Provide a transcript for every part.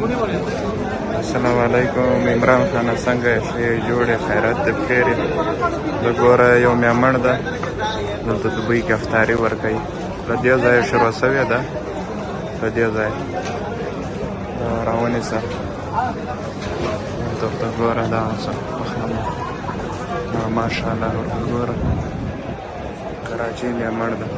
السلام علیکم. عمران خان څنګه یې جوړې خیرات دې بخیر یې. د ګوره یو میامن ده دلته دوبۍ کې افطاري ورکوي. له دې ځایه شروع شوې ده، له دې ځایه راونیسه دلته ګوره دغه څه پخلنه ماشاءالله. ورته ګوره کراچۍ میامن ده.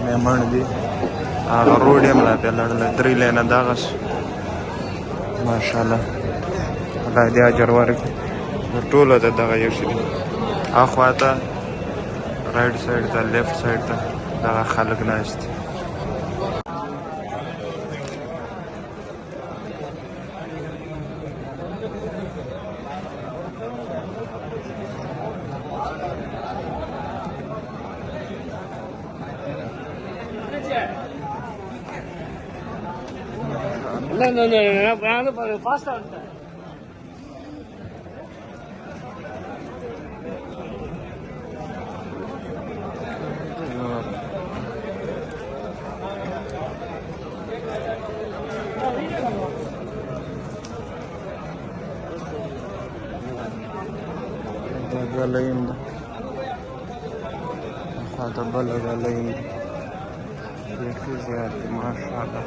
میمن دي هغه روډ یې ملا پې لړله 3 لینه دغس ماشاءالله. الله دې اجر ورکړي. د ټولو د دغه یو شي دي اخوا ته رایټ سایډ ته لیفټ سایډ ته دغه خلک ناست دي. No, faster. غلیم ده خواته بله غلیم ده بیخي زیات دي ماشاءالله.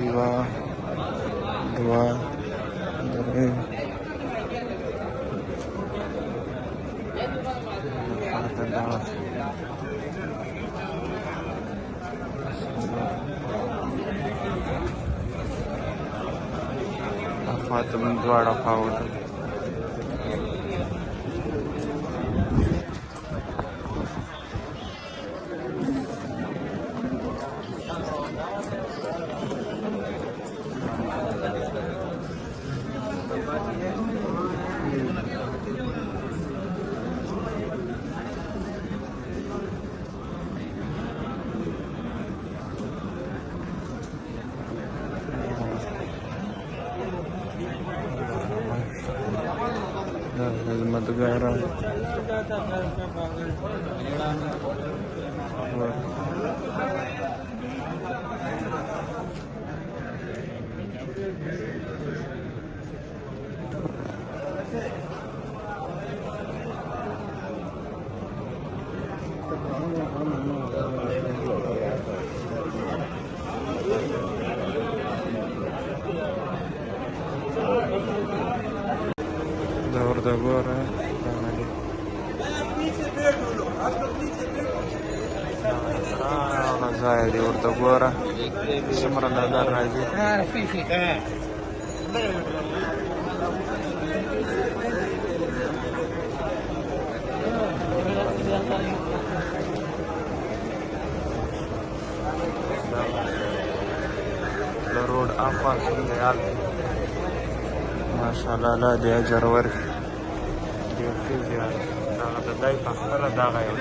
یوه دوه درې خواته دغسې خواته من دواړه خواو ته خدمتګاران ورته ګوره هغه ځای دی. ورته ګوره څومره نظر راځي. د روډ اخوا څومره هلته ماشاءالله. الله دې اجر ورکړي. بیخي زیات دغه د دی په خپله دغه یو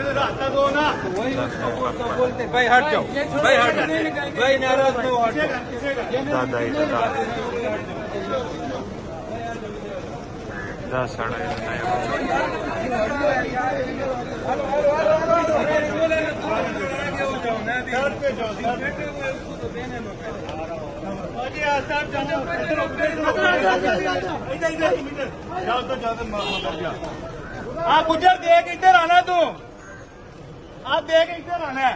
دا دی دا سړی आप गुजर देख इधर आना तू, आप देख इधर आना है।